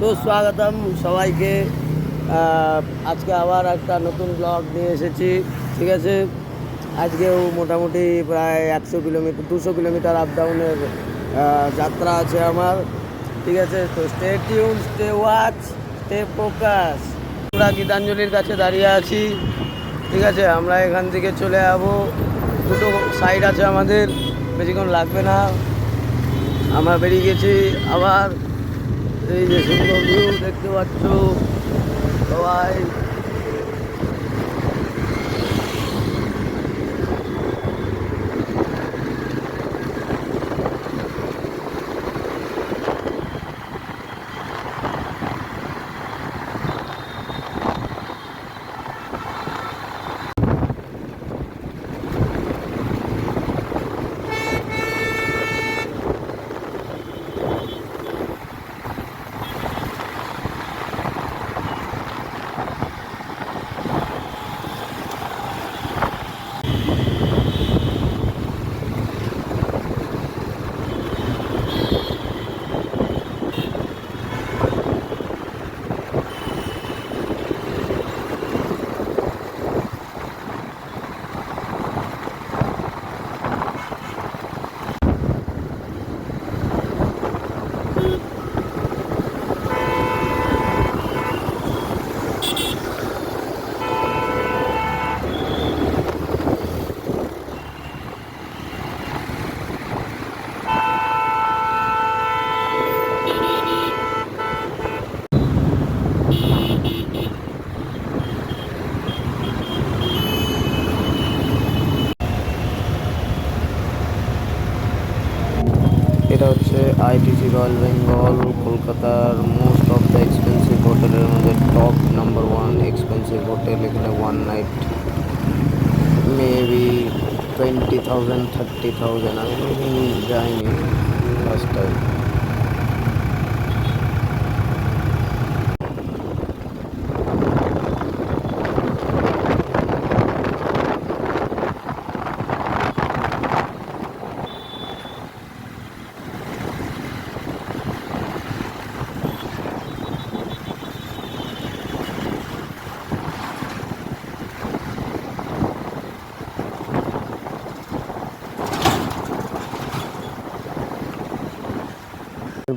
সুস্বাগতম সবাইকে। আজকে আবার একটা নতুন ব্লগ নিয়ে এসেছি। ঠিক আছে, আজকেও মোটামুটি প্রায় 200 কিলোমিটার আপ ডাউনের যাত্রা আছে আমার। ঠিক আছে, তো stay tune, stay watch, stay focus. আমরা গীতাঞ্জলির কাছে দাঁড়িয়ে আছি। ঠিক আছে, আমরা এখান থেকে চলে যাবো। দুটো সাইড আছে আমাদের, বেশিক্ষণ লাগবে না। আমরা বেরিয়ে গেছি আবার। এই যে সুন্দর ভিউ দেখতে পাচ্ছ সবাই। এটা হচ্ছে আইটিসি রয়্যাল বেঙ্গল, কলকাতার মোস্ট অফ দ্য এক্সপেন্সিভ হোটেলের মধ্যে টপ নাম্বার 1 এক্সপেন্সিভ হোটেল। এখানে 1 নাইট মেবি 20,000 30,000। আমি কোনোদিন যাইনি, ফার্স্ট টাইম।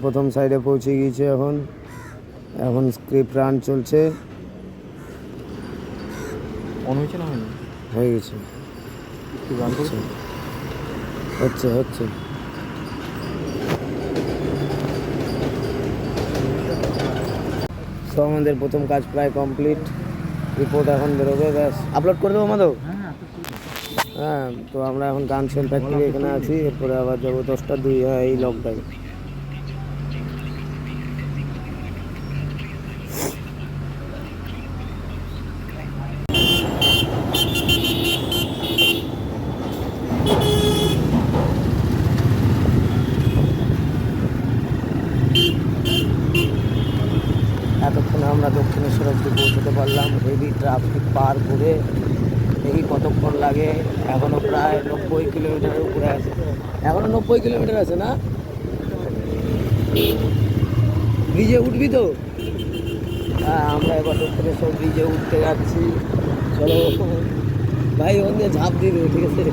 প্রথম সাইডে পৌঁছে গিয়েছে। এখন স্ক্রিপ্ট রান চলছে। অন হয়েছে না হয়নি? হয়ে গেছে, একটু গান করছে। হচ্ছে তো আমাদের প্রথম কাজ প্রায় কমপ্লিট। রিপোর্ট এখন বেরোবে, ব্যাস আপলোড করে দেবো আমাদের। হ্যাঁ, তো আমরা এখন গানসেল ফ্যাক্টরি এখানে আছি। এরপরে আবার যাবো 10টা 2 এই লকডাউন। এতক্ষণে আমরা দক্ষিণেশ্বর অব্দি পৌঁছতে পারলাম। হেভি ট্রাফিক পার করে দেখি কতক্ষণ লাগে। এখনও প্রায় 90 কিলোমিটারের উপরে আছে। এখনও 90 কিলোমিটার আছে না? ব্রিজে উঠবি তো? হ্যাঁ, আমরা এবার দক্ষিণেশ্বর ব্রিজে উঠতে যাচ্ছি। চলো ভাই, ওখান দিয়ে ঝাঁপ দিয়ে দেবে, ঠিক আছে?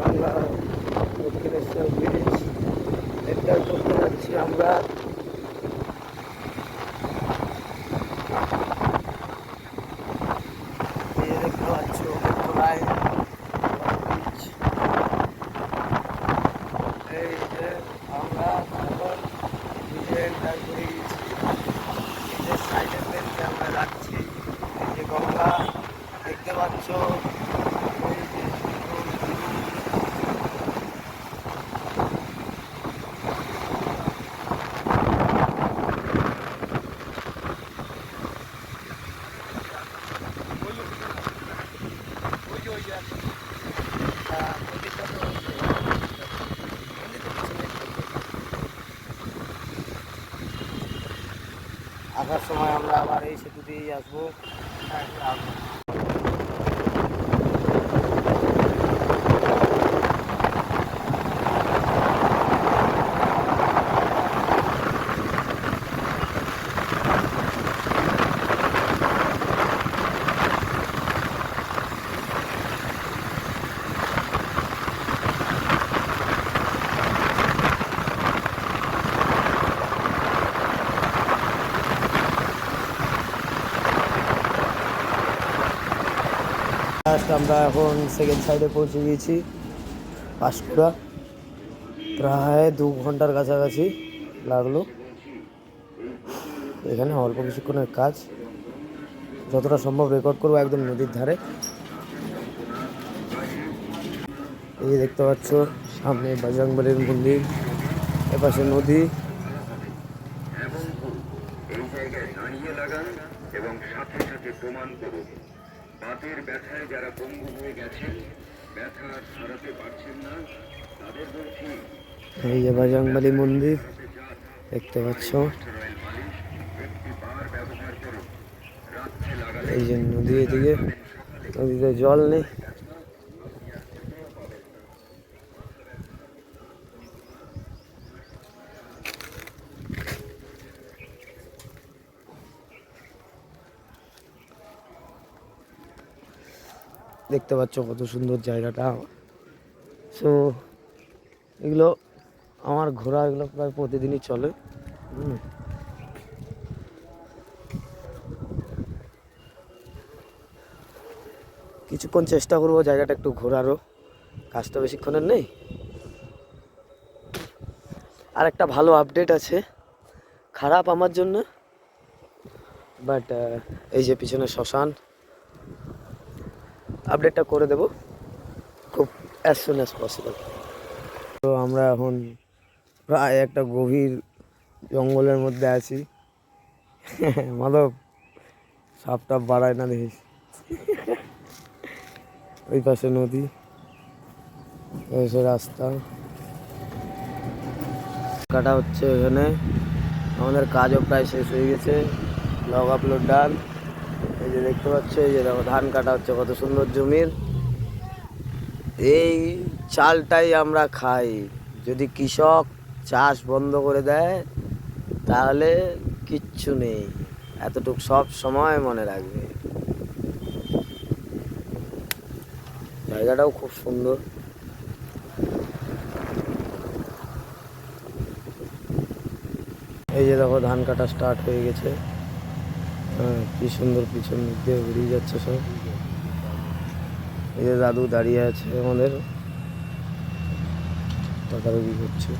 বাংলা দক্ষিণেশ্বর ব্রিজ এন্টার করতে যাচ্ছি আমরা। দেখতে পাচ্ছ মেট্রোলাইন ব্রিজ। এই যে আমরা এখন ব্রিজে এন্টার করে গেছি। ব্রিজের সাইডের বেঞ্চে আমরা যাচ্ছি। এই যে গঙ্গা দেখতে পাচ্ছ। এই যে আসার সময় আমরা আবার এই সেতু দিয়েই আসবো। আমরা এখন সেকেন্ড সাইডে পৌঁছে গিয়েছি, পাঁশকুড়া। প্রায় 2 ঘন্টার কাছাকাছি লাগলো। এখানে অল্প কিছুক্ষণের কাজ, যতটা সম্ভব রেকর্ড করবো একদম নদীর ধারে। এই যে দেখতে পাচ্ছ সামনে বজরংবলীর মন্দির, এপাশে নদী। এই জায়গায় দাঁড়িয়ে লাগান এবং সাথে সাথে প্রমাণ করুন। বাতের ব্যথায় যারা পঙ্গু হয়ে গেছেন, ব্যথা সারাতে পারছেন না, তাদের বলছি এই যে বজরংবলী মন্দির দেখতে পাচ্ছ। ব্যবহার করুন। রাত্রে লাগালে এই যে নদী, এদিকে নদীতে জল নেই। দেখতে পাচ্ছ কত সুন্দর জায়গাটা। সো এগুলো আমার ঘোরা, এগুলো প্রায় প্রতিদিনই চলে। কিছুক্ষণ চেষ্টা করবো জায়গাটা একটু ঘোরারও, কাজটা বেশিক্ষণের নেই। আর একটা ভালো আপডেট আছে, খারাপ আমার জন্য, বাট এই যে পিছনে শ্মশান, আপডেটটা করে দেব খুব অ্যাজ সুন অ্যাজ পসিবল। তো আমরা এখন প্রায় একটা গভীর জঙ্গলের মধ্যে আছি। মাধব, সাপটা বাড়ায় না দেখিস। ওই পাশে নদী, এসে রাস্তা কাটা হচ্ছে। এখানে আমাদের কাজও প্রায় শেষ হয়ে গেছে, ব্লগ আপলোড ডান। এই যে দেখতে পাচ্ছ, এই যে দেখো ধান কাটা হচ্ছে কত সুন্দর জমির। এই চালটাই আমরা খাই। যদি কৃষক চাষ বন্ধ করে দেয় তাহলে কিচ্ছু নেই, এতটুকু সব সময় মনে রাখবে। জায়গাটাও খুব সুন্দর। এই যে দেখো ধান কাটা স্টার্ট হয়ে গেছে। হ্যাঁ, কি সুন্দর পিছন দিয়ে উড়িয়ে যাচ্ছে সব। এই যে দাদু দাঁড়িয়ে আছে আমাদের, তদারকি করছে।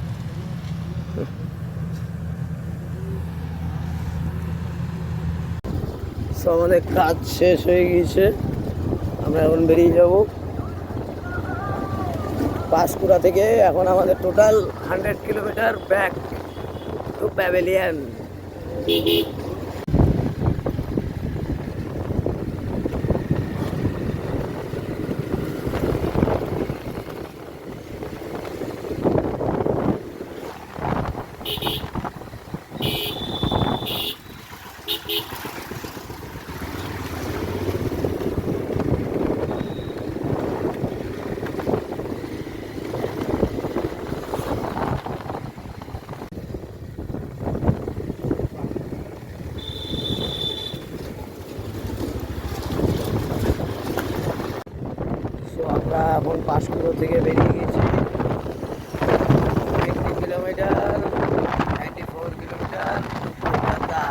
আমাদের কাজ শেষ হয়ে গিয়েছে, আমরা এখন বেরিয়ে যাব পাঁশকুড়া থেকে। এখন আমাদের total 100 kilometre back to pavilion. আমরা এখন পাঁশকুড়া থেকে বেরিয়ে গেছি। 80 কিলোমিটার, 94 কিলোমিটার কলকাতা।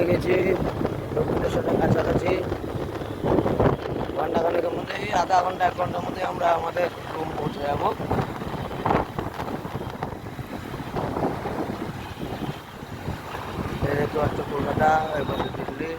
গেছি দক্ষিণ স্টেশনের কাছাকাছি। ঘন্টাখানেকের মধ্যেই, আধা ঘন্টা 1 ঘন্টার মধ্যে আমরা আমাদের রুম পৌঁছে যাবো। এই দেখতে পাচ্ছ কলকাতা, এবার দিল্লি।